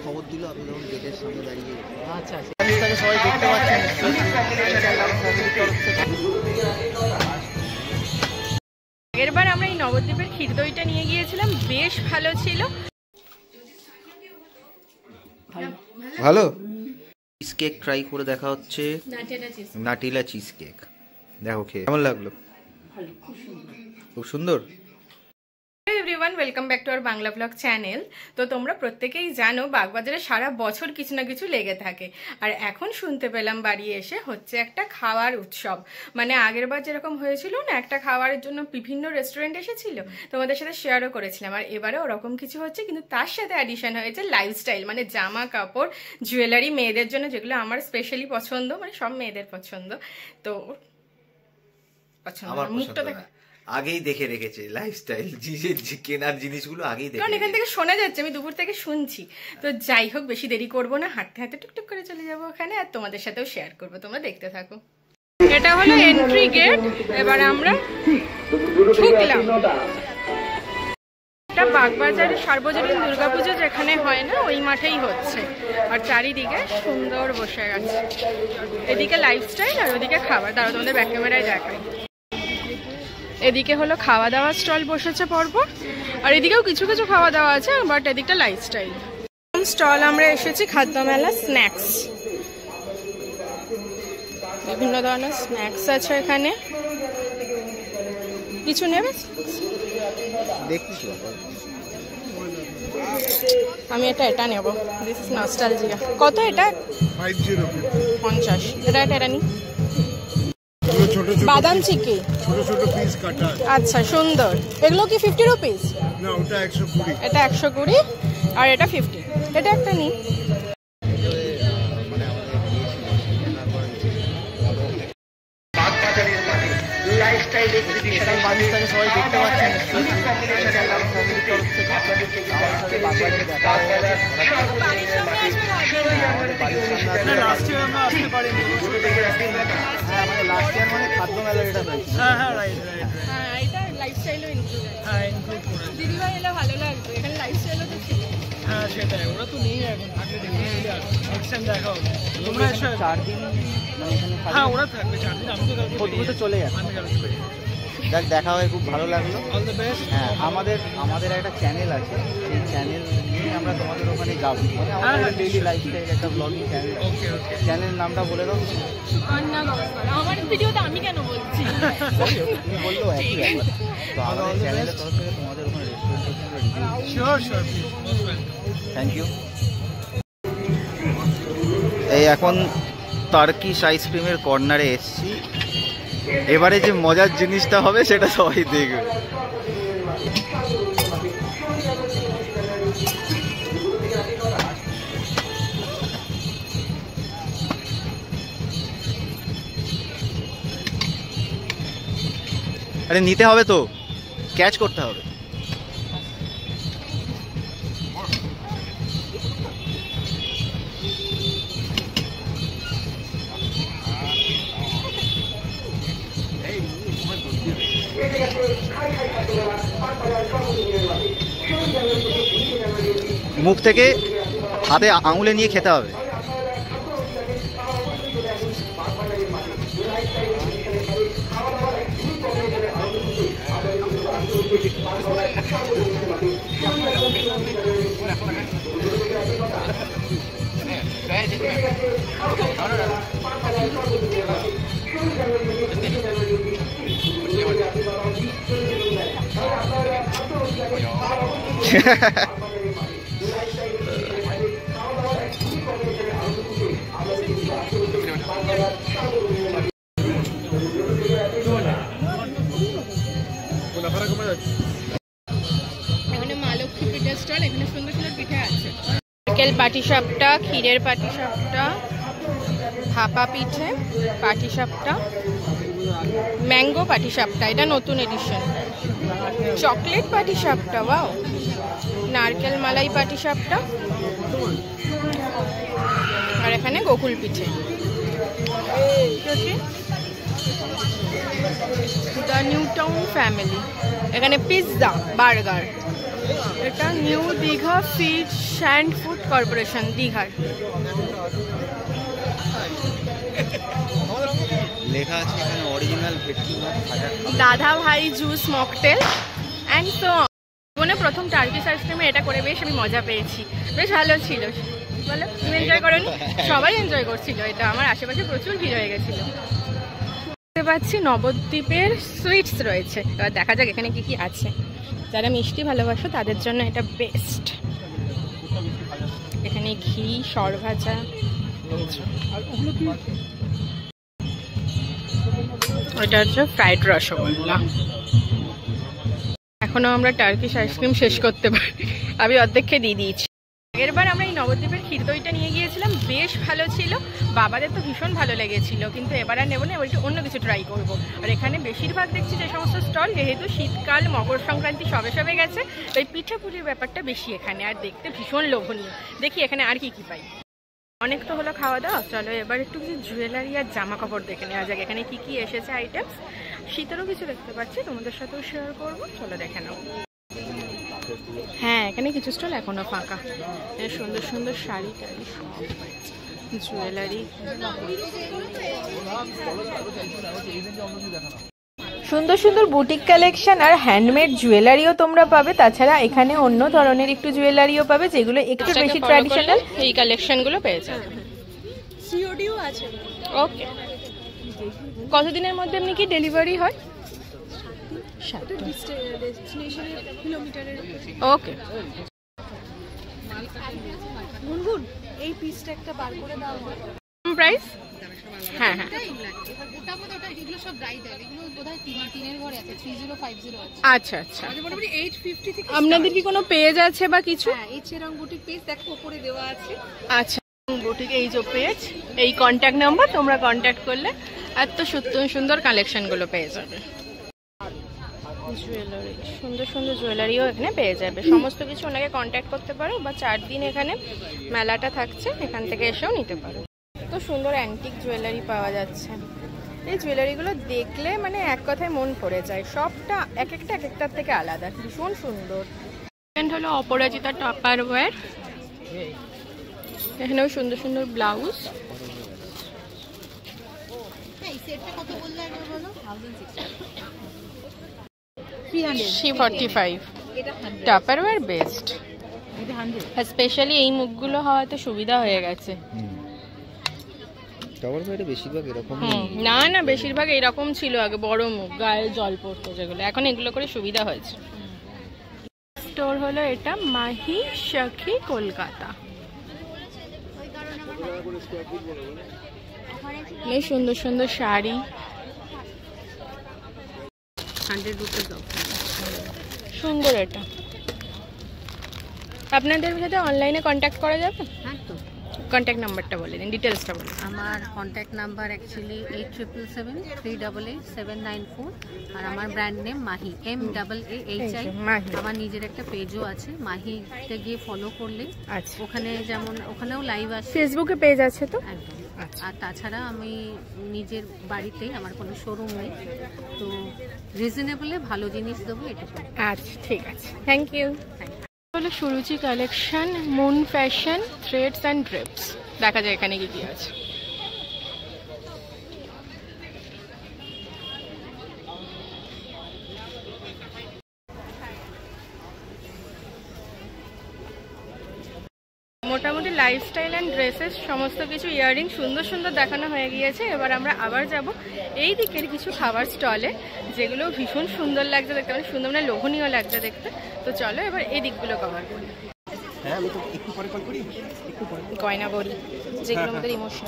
খবর দিল আপনি যখন গেটের সামনে দাঁড়িয়ে। আচ্ছা সবাই দেখতে পাচ্ছেন। আগেরবার আমরা এই নবদ্বীপের ক্ষীর দইটা নিয়ে গিয়েছিলাম, বেশ ভালো ছিল। ভালো চিজ কেক ট্রাই করে দেখা হচ্ছে, নাটিলা চিজ কেক। দেখো খেয়ে কেমন লাগলো? খুব সুন্দর। Everyone, welcome back to our Bangla blog channel. তো তোমরা প্রত্যেকেই জানো বাগবাজারে সারা বছর কিছু না কিছু লেগে থাকে, আর এখন শুনতে পেলাম বাড়ি এসে হচ্ছে একটা খাওয়ার উৎসব। মানে আগের বার যেরকম হয়েছিল না, একটা খাওয়ারের জন্য বিভিন্ন রেস্টুরেন্ট এসেছিল, তোমাদের সাথে শেয়ারও করেছিলাম, আর এবারে ওরকম কিছু হচ্ছে, কিন্তু তার সাথে অ্যাডিশন হয়েছে লাইফস্টাইল, মানে জামা কাপড় জুয়েলারি মেয়েদের জন্য, যেগুলো আমার স্পেশালি পছন্দ, মানে সব মেয়েদের পছন্দ। তো পছন্দ মুখটা দেখা আগেই দেখে রেখেছে লাইফস্টাইল, কেনার জিনিসগুলো আগেই দেখে, কারণ এখান থেকে শোনা যাচ্ছে, আমি দুপুর থেকে শুনছি। তো যাই হোক, বেশি দেরি করবো না, হাঁটতে হাঁটতে টুকটুক করে চলে যাবো ওখানে, আর তোমাদের সাথেও শেয়ার করবো, তোমরা দেখতে থাকো। এটা হলো এন্ট্রি গেট, এবার আমরা ঢুকলাম। এটা বাগবাজারে সার্বজনীন দুর্গাপুজো যেখানে হয় না, ওই মাঠেই হচ্ছে, আর চারিদিকে সুন্দর বসে গেছে। এদিকে লাইফস্টাইল আর ওদিকে খাবার। দাঁড়াও তোমাদের ব্যাক ক্যামেরায় দেখাই। এদিকে হলো খাওয়া দাওয়ার স্টল বসেছে পরপর, আর এদিকেও কিছু কিছু খাওয়া দাওয়া আছে, বাট এদিকটা লাইফস্টাইল স্টল। আমরা এসেছি খাদ্য মেলা, স্ন্যাক্স, বিভিন্ন ধরনের স্ন্যাক্স আছে এখানে। কিছু নেবে? আমি এটা নেব, দিস ইজ নস্টালজিয়া। কত এটা? 50। এটা নি বাদাম চিকি, ছোট ছোট পিস কাটা। আচ্ছা সুন্দর। এগুলো কি 50 রুপিস? না, ওটা 120। এটা 120 আর এটা 50। এটা একটা নি। লাইফস্টাইল এক্সিবিশন বাগবাজারে সবাই দেখতে পাচ্ছেন। খাদ্য মেলা এটা হয়েছে। হ্যাঁ রাইট রাইট। হ্যাঁ এটা লাইফস্টাইলও ইনক্লুড আছে। হ্যাঁ ইনক্লুড করে দিদিভাই এলে ভালো লাগবে, এখানে লাইফস্টাইলও তো ছিল। হ্যাঁ সেটাই, ওরা তো নেই এখন, থাকলে দেখে নেক্সট টাইম দেখা হবে। তোমরা এসে 4 দিন হ্যাঁ ওরা থাকবে 4 দিন। আমি তো কালকে চলে যাচ্ছি। আমি কালকে দেখ দেখা হয়, খুব ভালো লাগলো। All the best. হ্যাঁ আমাদের একটা চ্যানেল আছে, সেই চ্যানেল নিয়ে আমরা তোমাদের ওখানে যাবো, মানে আমাদের ডেইলি লাইফস্টাইল একটা ব্লগিং চ্যানেল। ওকে ওকে, চ্যানেলের নামটা বলে দাও। আমার ভিডিওতে আমি কেন বলছি? তুমি বললো একই ব্যাপার। তো আমাদের চ্যানেলের তরফ থেকে তোমাদের ওখানে restaurant sure sure, thank you. এই এখন টার্কিশ আইসক্রিমের কর্নারে এসছি, এবারে যে মজার জিনিসটা হবে সেটা সবাই দেখবে। আরে নিতে হবে তো, ক্যাচ করতে হবে। মুখ থেকে হাতে আঙুলে নিয়ে খেতে হবে। এখানে মা লক্ষ্মী পিঠের স্টল, এখানে সুন্দর সুন্দর পিঠে আছে। নারকেল পাটিসাপটা, ক্ষীরের পাটিসাপটা, ভাপা পিঠে, পাটিসাপটা, ম্যাঙ্গো পাটিসাপটা, এটা নতুন এডিশন, চকলেট পাটিসাপটা, ওয়াও, নারকেল মালাই পাটিসাপটা, আর এখানে গোকুল পিঠে। দ্য নিউ টাউন ফ্যামিলি, এখানে পিৎজা, বার্গার। এটা new Digha fish and food corporation, দীঘার। লেখা আছে এখানে অরিজিনাল ভেটকি মাছ ভাজা, দাদা ভাই জুস মকটেল অ্যান্ড সো। জীবনে প্রথম টার্কিশ আইসক্রিমে এটা করে বেশ আমি মজা পেয়েছি, বেশ ভালো ছিল। বলো, তুমি এনজয় করোনি? সবাই এনজয় করছিল এটা, আমার আশেপাশে প্রচুর ভিড় হয়ে গেছিল। দেখতে পাচ্ছি নবদ্বীপের সুইটস রয়েছে, এবার দেখা যাক এখানে কি কি আছে। যারা মিষ্টি ভালোবাসো তাদের জন্য এটা বেস্ট। এখানে ঘি, সরভাজা, ওইটা হচ্ছে ফ্রাইড রসগোল্লা। এখনো আমরা টার্কিশ আইসক্রিম শেষ করতে পারি, আমি অর্ধেক খেয়ে দিয়ে দিয়েছি। আগেরবার আমরা এই নবদ্বীপের ক্ষীর দইটা নিয়ে গিয়েছিলাম, বেশ ভালো ছিল, বাবাদের তো ভীষণ ভালো লেগেছিল। কিন্তু এবার আর নেবো না, এবার একটু অন্য কিছু ট্রাই করবো। আর এখানে বেশিরভাগ দেখছি যে সমস্ত স্টল, যেহেতু শীতকাল, মকর সংক্রান্তি সবে সবে গেছে, তাই পিঠেপুলির ব্যাপারটা বেশি এখানে, আর দেখতে ভীষণ লোভনীয়। দেখি এখানে আর কি কি পাই। অনেক তো হলো খাওয়া দাওয়া, চলো এবার একটু কিছু জুয়েলারি আর জামা কাপড় দেখে নেওয়া যাক এখানে কি কি এসেছে আইটেমস। শীতেরও কিছু দেখতে পাচ্ছি, তোমাদের সাথেও শেয়ার করবো, চলো দেখে নাও। হ্যাঁ, এখানে কিছু স্টল এখনো ফাঁকা, সুন্দর সুন্দর শাড়ি টাড়ি সব, জুয়েলারি, সুন্দর সুন্দর বুটিক কালেকশন আর হ্যান্ডমেড জুয়েলারিও তোমরা পাবে। তাছাড়া এখানে অন্য ধরনের একটু জুয়েলারিও পাবে, যেগুলো একটু বেশি ট্র্যাডিশনাল, এই কালেকশনগুলো পেয়ে যাবে। সিওডিও আছে। ওকে, কতদিনের মধ্যে এমনি কি ডেলিভারি হয়? ওকে, গুনগুন এই পিসটা একটা বার করে দাও। প্রাইস? হ্যাঁ হ্যাঁ, আচ্ছা আচ্ছা। আপনাদের কি কোনো পেজ আছে বা কিছু? আচ্ছা, বুটিক এই যে পেজ, এই কন্ট্যাক্ট নাম্বার, তোমরা কন্ট্যাক্ট করলে এত সুন্দর কালেকশনগুলো পেয়ে যাবে। জুয়েলারি, সুন্দর সুন্দর জুয়েলারিও এখানে পেয়ে যাবে। সমস্ত কিছু ওনাকে কন্ট্যাক্ট করতে পারো, বা 4 দিন এখানে মেলাটা থাকছে, এখান থেকে এসেও নিতে পারো। তো সুন্দর অ্যান্টিক জুয়েলারি পাওয়া যাচ্ছে। এই জুয়েলারিগুলো দেখলে মানে এক কথায় মন ভরে যায়, সবটা এক একটার থেকে আলাদা, ভীষণ সুন্দর। হলো অপরাজিতা টাপারওয়্যার, এখানেও সুন্দর সুন্দর ব্লাউজ। C45 টাপারওয়্যার বেস্ট, স্পেশালি এই মুখগুলো হওয়াতে সুবিধা হয়ে গেছে। বেশিরভাগ এরকম না না, বেশিরভাগ এরকম ছিল আগে, বড় মুখ, গায়ে জল পড়তো যেগুলো, এখন এগুলো করে সুবিধা হয়েছে। স্টোর হলো এটা মাহি সখী কলকাতা। এই সুন্দর সুন্দর শাড়ি, 100 রুপিস সুন্দর। এটা আপনাদের সাথে অনলাইনে কন্ট্যাক্ট করা যাবে? হ্যাঁ, তো কন্ট্যাক্ট নাম্বারটা বলে দিন, ডিটেলসটা বলুন। আমার কন্ট্যাক্ট নাম্বার অ্যাকচুয়ালি 8777394794, আর আমার ব্র্যান্ড নেম মাহি, MAAHI। আমার নিজের একটা পেজও আছে, মাহিতে গিয়ে ফলো করলে ওখানে যেমন ওখানেও লাইভ আছে, ফেসবুকে পেজ আছে তো একদম। আর তাছাড়া আমি নিজের বাড়িতেই, আমার কোনো শোরুম নেই, তো রিজনেবলে ভালো জিনিস দেবো, এটা। আচ্ছা, ঠিক আছে, থ্যাংক ইউ। হলো Suruchi collection, Moon fashion, Threads and Drapes. দেখা যায় এখানে কি কি আছে। মোটামুটি লাইফস্টাইল অ্যান্ড ড্রেসেস সমস্ত কিছু, ইয়াররিং সুন্দর সুন্দর দেখানো হয়ে গিয়েছে। এবার আমরা আবার যাব এই দিকের কিছু খাবার স্টলে, যেগুলো ভীষণ সুন্দর লাগছে দেখতে, মানে সুন্দর, মানে লোভনীয় লাগছে দেখতে। তো চলো এবার এই দিকগুলো কভার করি। গয়না বড়ি, যেগুলো আমাদের ইমোশন।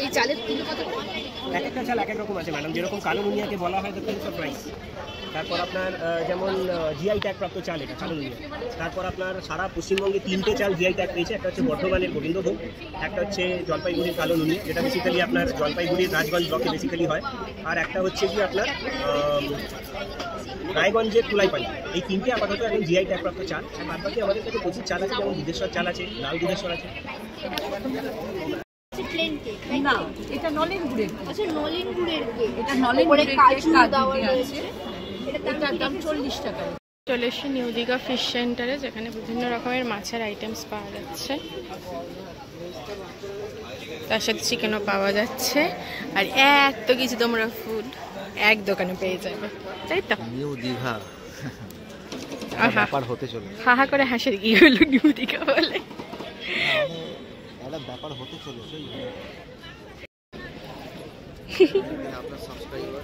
এই চালের কিলো কত? এক একটা চাল এক এক রকম আছে ম্যাডাম, যেরকম কালো নুনিয়াকে বলা হয় দ্য প্রিন্স অফ রাইস। তারপর আপনার যেমন জিআই ট্যাগ প্রাপ্ত চাল এটা কালো নুনিয়া। তারপর আপনার সারা পশ্চিমবঙ্গে 3টে চাল জিআই ট্যাগ পেয়েছে, একটা হচ্ছে বর্ধমানের গোবিন্দভোগ, একটা হচ্ছে জলপাইগুড়ির কালো নুনিয়া, যেটা বেসিক্যালি আপনার জলপাইগুড়ির রাজগঞ্জ ব্লকে বেসিক্যালি হয়, আর একটা হচ্ছে কি আপনার রায়গঞ্জের তুলাইপাড়ি। এই 3টে আপাতত এখন জিআই ট্যাগ প্রাপ্ত চাল। আর বাদ বাকি আমাদের কাছে প্রচুর চাল আছে, যেমন দুধেশ্বর চাল আছে, লাল দুধেশ্বর আছে। প্লেন কেক না, এটা নলেন গুড়ের। আচ্ছা নলেন গুড়ের কেক, এটা নলেন গুড়ের কেক, কাজু দেওয়া দেওয়া রয়েছে। আছে। এটার দাম 40 টাকা। চলে এসেছি নিউ দীঘা ফিশ সেন্টারে, যেখানে বিভিন্ন রকমের মাছের আইটেমস পাওয়া যাচ্ছে, তার সাথে চিকেনও পাওয়া যাচ্ছে। আর এত কিছু তোমরা ফুড এক দোকানে পেয়ে যাবে, তাই তো? নিউ দীঘা আহা, ব্যাপার হতে চলে, হাহা করে হাসির কি হলো নিউ দীঘা বলে। একটা ব্যাপার হতে চলেছে। আপনার সাবস্ক্রাইবার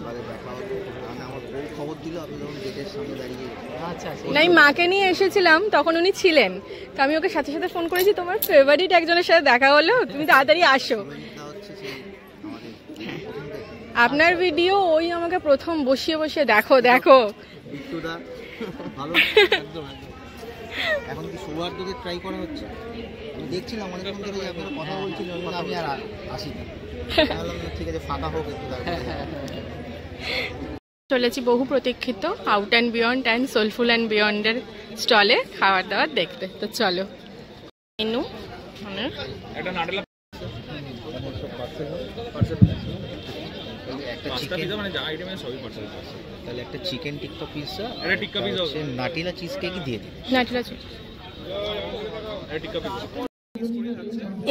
মানে দেখা হতো, মানে আমার বউ খবর দিল আপনি যখন গেটের সামনে দাঁড়িয়ে। আচ্ছা, নাই, মাকে নিয়ে এসেছিলাম, তখন উনি ছিলেন, তো আমি ওকে সাথে সাথে ফোন করেছি, তোমার ফেভারিট একজনের সাথে দেখা হলো, তুমি তাড়াতাড়ি আসো। আপনার ভিডিও ওই আমাকে প্রথম বসিয়ে বসিয়ে দেখো দেখো। বিট্টুদা ভালো, একদম একদম। এখন কি সৌহার্দ্যকে ট্রাই করা হচ্ছে? আমি দেখছিলাম অনেকক্ষণ ধরে আপনারা কথা বলছিলেন, আমি আর আসি না, ঠিক আছে ফাঁকা হোক একটু। চলেছি বহু প্রতীক্ষিত out and beyond and soulful and বিয়ন্ডের স্টলে খাবার দাবার দেখতে। তো চলো, মেনু তাহলে একটা chicken tikka pizza, Nutella cheese cake দিয়ে দিন। Nutella cheese.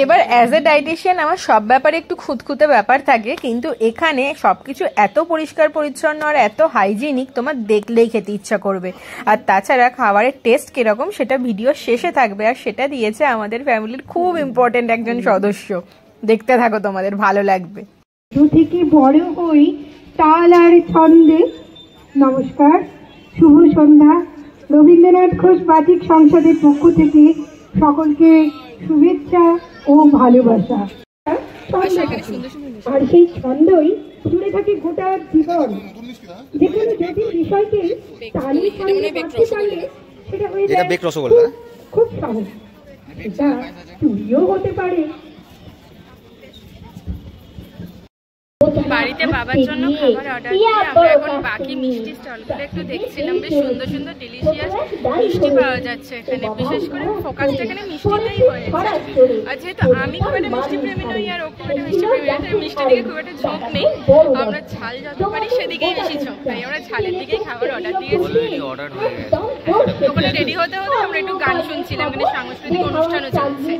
এবার অ্যাজ এ ডায়েটিশিয়ান আমার সব ব্যাপারে একটু খুঁতখুঁতে ব্যাপার থাকে, কিন্তু এখানে সবকিছু এত পরিষ্কার পরিচ্ছন্ন আর এত হাইজিনিক, তোমার দেখলেই খেতে ইচ্ছা করবে। আর তাছাড়া খাবারের টেস্ট কিরকম সেটা ভিডিও শেষে থাকবে, আর সেটা দিয়েছে আমাদের ফ্যামিলির খুব ইম্পর্টেন্ট একজন সদস্য। দেখতে থাকো, তোমাদের ভালো লাগবে। থেকে বড় হই তাল আর ছন্দে। নমস্কার, শুভ সন্ধ্যা। রবীন্দ্রনাথ ঘোষ বাচিক সংসদের পক্ষ থেকে সকলকে শুভেচ্ছা ও ভালোবাসা। আর সেই ছন্দই জুড়ে থাকে গোটা জীবন। যে কোনো জটিল বিষয়কে তালের সঙ্গে করতে পারলে সেটা হয়ে যায় খুব সহজ। এটা চুরিও হতে পারে। বাড়িতে বাবার জন্য খাবার অর্ডার দিয়ে আমরা এখন বাকি মিষ্টি স্টলগুলো একটু দেখছিলাম। বেশ সুন্দর সুন্দর ডিলিশিয়াস মিষ্টি পাওয়া যাচ্ছে এখানে, বিশেষ করে ফোকাসটা এখানে মিষ্টিতেই হয়েছে। আর যেহেতু আমি খুব একটা মিষ্টি প্রেমী নই আর ও খুব একটা মিষ্টি প্রেমী নয়, তাই মিষ্টির দিকে খুব একটা ঝোঁক নেই। আমরা ঝাল যত পারি সেদিকেই বেশি ঝোঁক, তাই আমরা ঝালের দিকেই খাবার অর্ডার দিয়েছি। ওখানে রেডি হতে হতে আমরা একটু গান শুনছিলাম, এখানে সাংস্কৃতিক অনুষ্ঠানও চলছে।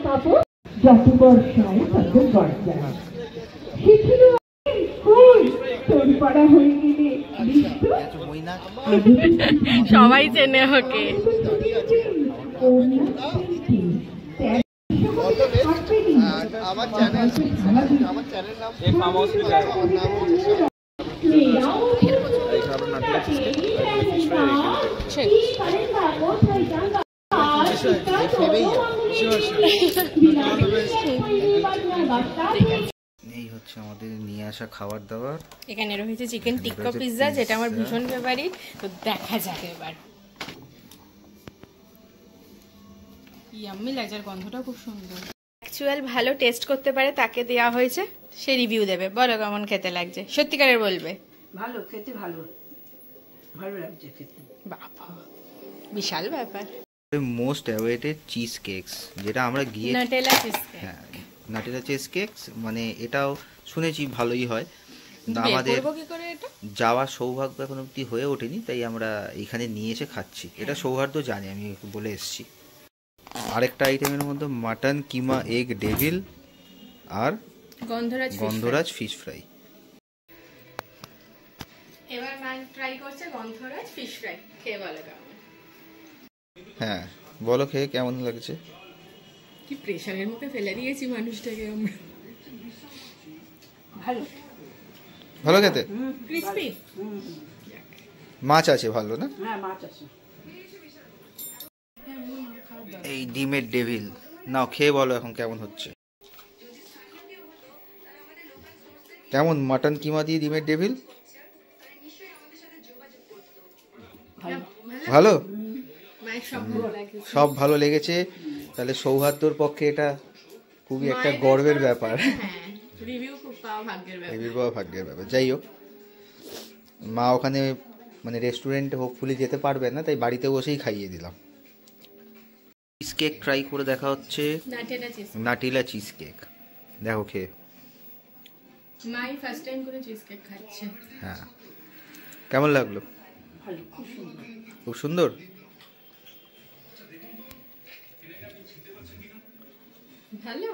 সবাই চেনে ওকে। আমার চ্যানেল নাম এই হচ্ছে আমাদের নিয়ে আসা খাবার দাবার। এখানে রয়েছে চিকেন টিক্কা পিৎজা, যেটা আমার ভীষণ ফেভারিট। তো দেখা যাক এবার। ইয়াম্মি লাগছে, আর গন্ধটাও খুব সুন্দর। অ্যাকচুয়াল ভালো টেস্ট করতে পারে তাকে দেওয়া হয়েছে, সে রিভিউ দেবে। বলো কেমন খেতে লাগছে, সত্যিকারের বলবে। ভালো খেতে, ভালো ভালো লাগছে খেতে। বাবা, বিশাল ব্যাপার। মোস্ট অ্যাওয়েটেড চিজ কেকস, যেটা আমরা গিয়ে নাটেলা চিজ কেক। হ্যাঁ, নাটেলা চিজ কেকস, মানে এটাও শুনেছি ভালোই হয়। আমাদের যাওয়ার সৌভাগ্য এখন অব্দি হয়ে ওঠেনি, তাই আমরা এখানে নিয়ে এসে খাচ্ছি। এটা সৌহার্দ্য জানি, আমি বলে এসেছি। আরেকটা আইটেমের মধ্যে মাটন কিমা এগ ডেভিল আর গন্ধরাজ ফিশ ফ্রাই। এবার ম্যান ট্রাই করছে গন্ধরাজ ফিশ ফ্রাই, খেয়ে বলো কেমন। হ্যাঁ বলো, খেয়ে কেমন লাগছে? কি প্রেশারের মুখে ফেলে দিয়েছি মানুষটাকে আমরা। ভালো ভালো খেতে, ক্রিসপি। মাছ আছে ভালো না? হ্যাঁ, মাছ আছে। এই ডিমের ডেভিল নাও, খেয়ে বলো এখন কেমন হচ্ছে। কেমন মাটন কিমা দিয়ে ডিমের ডেভিল? ভালো, সব ভালো লেগেছে। তাহলে সৌহার্দ্যর পক্ষে এটা খুবই একটা গর্বের ব্যাপার, রিভিউ পাওয়া ভাগ্যের ব্যাপার। যাই হোক, মা ওখানে মানে রেস্টুরেন্টে হোপফুলি যেতে পারবে না, তাই বাড়িতে বসেই খাইয়ে দিলাম। চিজ কেক ট্রাই করে দেখা হচ্ছে, নাটিলা চিজ কেক। দেখো খেয়ে। মাই ফার্স্ট টাইম করে চিজ কেক খাচ্ছে। হ্যাঁ, কেমন লাগলো? খুব সুন্দর। ভালো।